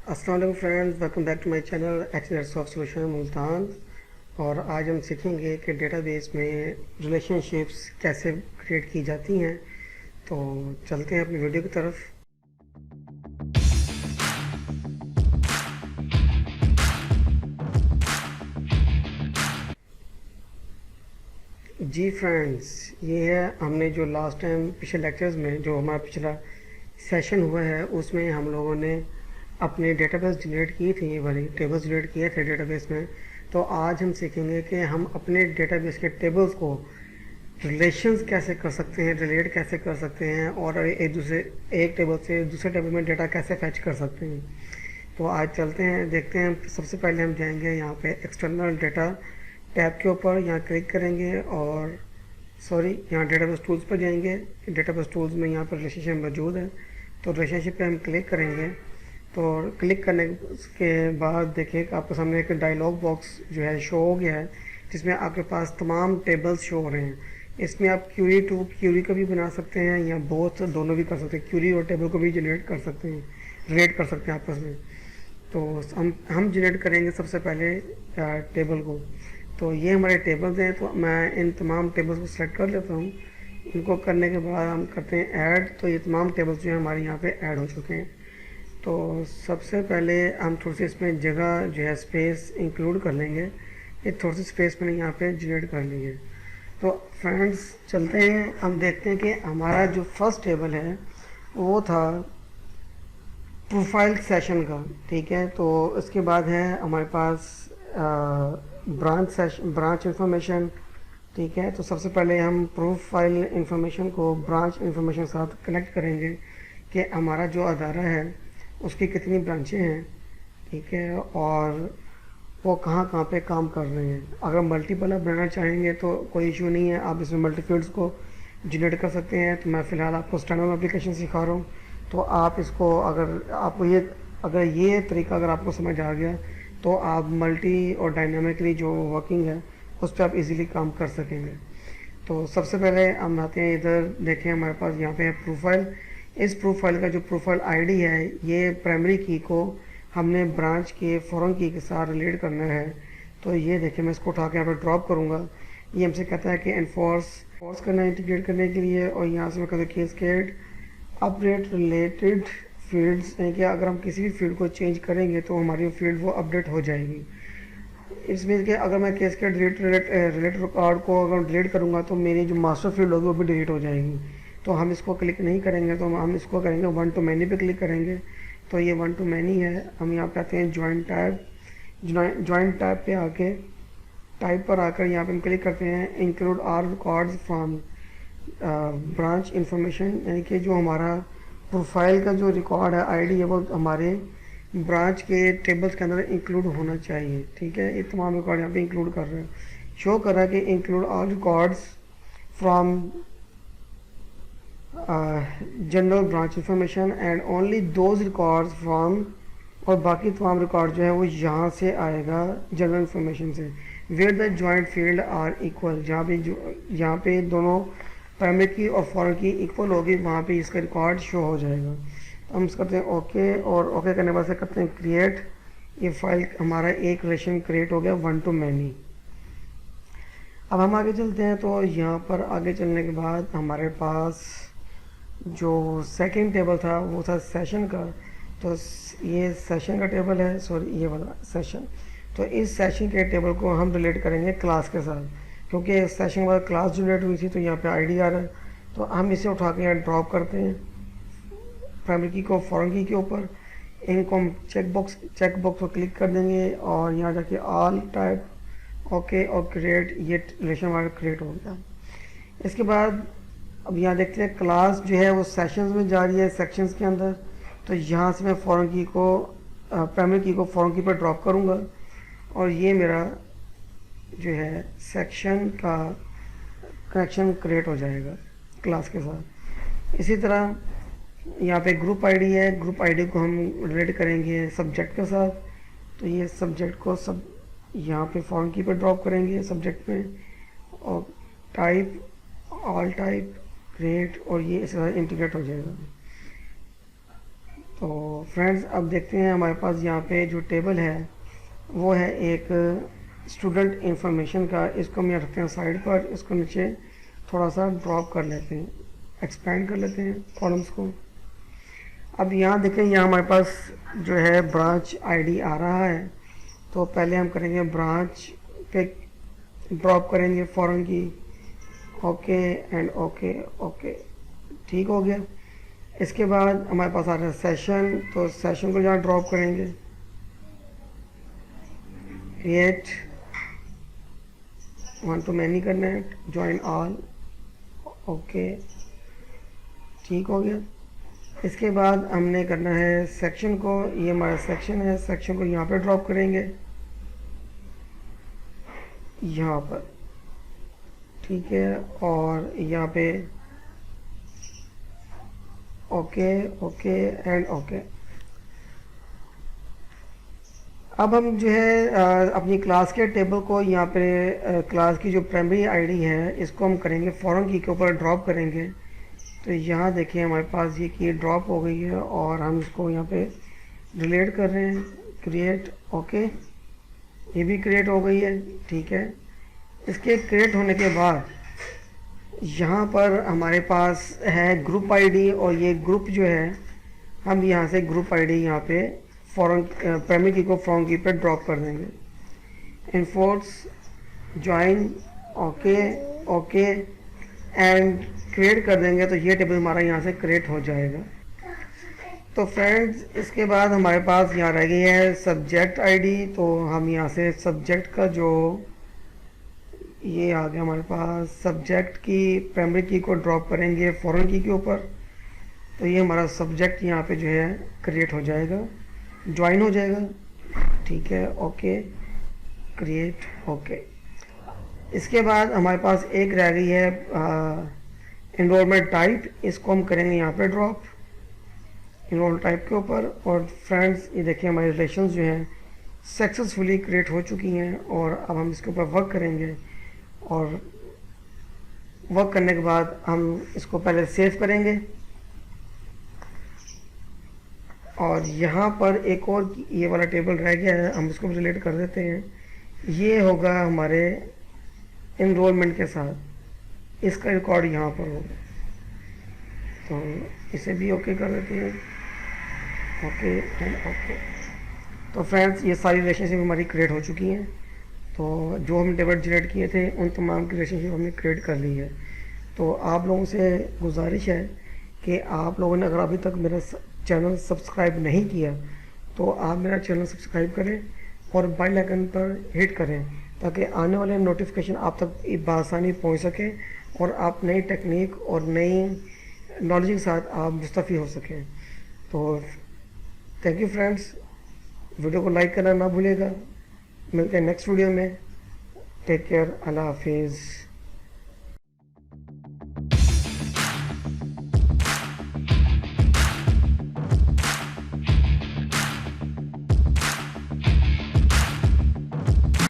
अस्सलाम वालेकुम friends, welcome back to my channel Excelate soft solution Multan. और आज हम सीखेंगे कि डेटाबेस में रिलेशनशिप्स कैसे क्रिएट की जाती हैं। तो चलते हैं अपनी वीडियो की तरफ। जी फ्रेंड्स, ये है हमने जो लास्ट टाइम पिछले लेक्चर्स में जो हमारा पिछला सेशन हुआ है उसमें हम लोगों ने अपने डेटाबेस जनरेट की थी, ये वाली टेबल्स जनरेट किए थे डेटाबेस में। तो आज हम सीखेंगे कि हम अपने डेटाबेस के टेबल्स को रिलेशंस कैसे कर सकते हैं, रिलेट कैसे कर सकते हैं और एक टेबल से दूसरे टेबल में डेटा कैसे फैच कर सकते हैं। तो आज चलते हैं, देखते हैं। सबसे पहले हम जाएंगे यहाँ पे एक्सटर्नल डेटा टैब के ऊपर, यहाँ क्लिक करेंगे और यहाँ डेटाबेस टूल्स पर जाएंगे। डेटाबेस टूल्स में यहाँ पर रिलेशनशिप मौजूद है, तो रिलेशनशिप पे हम क्लिक करेंगे। तो क्लिक करने के बाद देखिए आपके सामने एक डायलॉग बॉक्स जो है शो हो गया है, जिसमें आपके पास तमाम टेबल्स शो हो रहे हैं। इसमें आप क्यूरी टू क्यूरी का भी बना सकते हैं या बोथ दोनों भी कर सकते हैं। क्यूरी और टेबल को भी जनरेट कर सकते हैं, रिलेट कर सकते हैं आपस में। तो हम जनरेट करेंगे सबसे पहले टेबल को। तो ये हमारे टेबल्स हैं, तो मैं इन तमाम टेबल्स को सिलेक्ट कर लेता हूँ। इनको करने के बाद हम करते हैं ऐड। तो ये तमाम टेबल्स जो है हमारे यहाँ पे ऐड हो चुके हैं। तो सबसे पहले हम थोड़ी सी इसमें जगह जो है स्पेस इंक्लूड कर लेंगे। ये थोड़ी सी स्पेस मैंने यहाँ पे जनरेट कर ली है। तो फ्रेंड्स चलते हैं, हम देखते हैं कि हमारा जो फर्स्ट टेबल है वो था प्रोफाइल सेशन का, ठीक है। तो इसके बाद है हमारे पास ब्रांच इंफॉर्मेशन, ठीक है। तो सबसे पहले हम प्रोफाइल इंफॉर्मेशन को ब्रांच इंफॉर्मेशन के साथ कनेक्ट करेंगे कि हमारा जो अदारा है उसकी कितनी ब्रांचें हैं, ठीक है, और वो कहाँ कहाँ पे काम कर रहे हैं। अगर मल्टीपल आप बनाना चाहेंगे तो कोई इशू नहीं है, आप इसमें मल्टी फील्ड्स को जनरेट कर सकते हैं। तो मैं फ़िलहाल आपको स्टैंडर्ड एप्लीकेशन सिखा रहा हूँ, तो आप इसको अगर ये तरीका अगर आपको समझ आ गया तो आप मल्टी और डायनामिकली जो वर्किंग है उस पर आप इजीली काम कर सकेंगे। तो सबसे पहले हम आते हैं इधर, देखें हमारे पास यहाँ पे है प्रोफाइल। इस प्रोफाइल का जो प्रोफाइल आईडी है, ये प्राइमरी की को हमने ब्रांच के फॉरेन की के साथ रिलेट करना है। तो ये देखिए मैं इसको उठा के यहाँ पर ड्रॉप करूँगा। ये हमसे कहता है कि एनफोर्स करना है इंटीग्रेट करने के लिए, और यहाँ से मैं कहता हूँ केस्केड अपडेट रिलेटेड फील्ड्स, यानी कि अगर हम किसी भी फील्ड को चेंज करेंगे तो हमारी फील्ड वो अपडेट हो जाएगी। इसमें कि अगर मैं केस्केड रिलेट रिकॉर्ड को अगर डिलीट करूँगा तो मेरी जो मास्टर फील्ड होगी वो भी डिलीट हो जाएगी। तो हम इसको क्लिक नहीं करेंगे, तो हम इसको करेंगे वन टू मैनी पे क्लिक करेंगे। तो ये वन टू मैनी है। हम यहाँ पे आते हैं ज्वाइंट टैब पे आके टाइप पर आकर यहाँ पे हम क्लिक करते हैं include all records from branch information, यानी कि जो हमारा प्रोफाइल का जो रिकॉर्ड है आईडी है वो हमारे ब्रांच के टेबल्स के अंदर इंक्लूड होना चाहिए, ठीक है। ये तमाम रिकॉर्ड यहाँ पे इंक्लूड कर रहे हैं, शो कर रहा है कि include all records from general branch information and only those records from, और बाकी तमाम रिकॉर्ड जो है वो यहाँ से आएगा जनरल इंफॉर्मेशन से। Where the joint field are equal, यहाँ पे दोनों प्राइमरी की और फॉरेन की इक्वल होगी, वहाँ पे इसका रिकॉर्ड शो हो जाएगा। तो हम करते हैं ओके, और ओके करने के बाद से करते हैं क्रिएट। ये फाइल हमारा एक रिलेशन क्रिएट हो गया वन टू मैनी। अब हम आगे चलते हैं। तो यहाँ पर आगे चलने के बाद हमारे पास जो सेकंड टेबल था वो था सेशन का। तो ये सेशन का टेबल है, सॉरी ये वाला सेशन। तो इस सेशन के टेबल को हम रिलेट करेंगे क्लास के साथ, क्योंकि सेशन के बाद क्लास जनरेट हुई थी। तो यहाँ पे आईडी आ रहा है, तो हम इसे उठा के यहाँ ड्रॉप करते हैं प्राइमरी की को फॉरेन की के ऊपर। इनको हम चेक बॉक्स को क्लिक कर देंगे और यहाँ जाके ऑल टाइप ओके और क्रिएट, ये रिलेशन हमारा क्रिएट हो गया। इसके बाद अब यहाँ देखते हैं क्लास जो है वो सेशंस में जा रही है सेक्शंस के अंदर। तो यहाँ से मैं फॉरेन की को प्राइमरी की को फॉरेन की पर ड्रॉप करूँगा और ये मेरा जो है सेक्शन का कनेक्शन क्रिएट हो जाएगा क्लास के साथ। इसी तरह यहाँ पे ग्रुप आईडी है, ग्रुप आईडी को हम रिलेट करेंगे सब्जेक्ट के साथ। तो ये सब्जेक्ट को सब यहाँ पे फॉरेन की पर ड्रॉप करेंगे सब्जेक्ट में, और टाइप ऑल टाइप क्रिएट, और ये इस तरह इंटीग्रेट हो जाएगा। तो फ्रेंड्स अब देखते हैं हमारे पास यहाँ पे जो टेबल है वो है एक स्टूडेंट इंफॉर्मेशन का। इसको हम यहाँ रखते हैं साइड पर, इसको नीचे थोड़ा सा ड्रॉप कर लेते हैं, एक्सपेंड कर लेते हैं कॉलम्स को। अब यहाँ देखें, यहाँ हमारे पास जो है ब्रांच आईडी आ रहा है। तो पहले हम करेंगे ब्रांच पे ड्रॉप करेंगे फॉरेन की, ओके एंड ओके ओके, ठीक हो गया। इसके बाद हमारे पास आ रहा है सेशन, तो सेशन को यहाँ ड्रॉप करेंगे, क्रिएट वन टू मैनी करना है, ज्वाइन ऑल, ओके, ठीक हो गया। इसके बाद हमने करना है सेक्शन को, ये हमारा सेक्शन है, सेक्शन को यहाँ पे ड्रॉप करेंगे, यहाँ पर, ठीक है, और यहाँ पे ओके ओके एंड ओके। अब हम जो है अपनी क्लास के टेबल को यहाँ पे क्लास की जो प्राइमरी आईडी है इसको हम करेंगे फॉरेन की के ऊपर ड्रॉप करेंगे। तो यहाँ देखिए हमारे पास ये की ड्रॉप हो गई है और हम इसको यहाँ पे रिलेट कर रहे हैं, क्रिएट, ओके, ये भी क्रिएट हो गई है, ठीक है। इसके क्रिएट होने के बाद यहाँ पर हमारे पास है ग्रुप आईडी, और ये ग्रुप जो है हम यहाँ से ग्रुप आईडी यहाँ पे फॉरेन प्राइमरी की को फॉरेन की पे ड्रॉप कर देंगे, enforce join, okay okay and create कर देंगे। तो ये टेबल हमारा यहाँ से क्रिएट हो जाएगा। तो फ्रेंड्स इसके बाद हमारे पास यहाँ रह गई है सब्जेक्ट आईडी। तो हम यहाँ से सब्जेक्ट का जो ये आ गया हमारे पास, सब्जेक्ट की प्राइमरी की को ड्रॉप करेंगे फॉरेन की के ऊपर। तो ये हमारा सब्जेक्ट यहाँ पे जो है क्रिएट हो जाएगा, ज्वाइन हो जाएगा, ठीक है, ओके, क्रिएट, ओके। इसके बाद हमारे पास एक रह गई है एनरोलमेंट टाइप, इसको हम करेंगे यहाँ पे ड्रॉप एनरोलमेंट टाइप के ऊपर। और फ्रेंड्स ये देखिए हमारे रिलेशंस जो हैं सक्सेसफुली क्रिएट हो चुकी हैं, और अब हम इसके ऊपर वर्क करेंगे। और वर्क करने के बाद हम इसको पहले सेव करेंगे, और यहाँ पर एक और ये वाला टेबल रह गया है, हम इसको रिलेट कर देते हैं। ये होगा हमारे एनरोलमेंट के साथ, इसका रिकॉर्ड यहाँ पर होगा। तो इसे भी ओके कर देते हैं, ओके एंड ओके। तो फ्रेंड्स ये सारी रिलेशनशिप हमारी क्रिएट हो चुकी हैं। तो जो हम टेबल जनरेट किए थे उन तमाम की रिलेशनशिप हमने क्रिएट कर ली है। तो आप लोगों से गुजारिश है कि आप लोगों ने अगर अभी तक मेरा चैनल सब्सक्राइब नहीं किया तो आप मेरा चैनल सब्सक्राइब करें और बेल आइकन पर हिट करें, ताकि आने वाले नोटिफिकेशन आप तक बआसानी पहुंच सके और आप नई टेक्निक और नई नॉलेज के साथ आप मुस्तफ़ी हो सकें। तो थैंक यू फ्रेंड्स, वीडियो को लाइक करना ना भूलिएगा। मिलते हैं नेक्स्ट वीडियो में। टेक केयर, अल्लाह हाफिज़।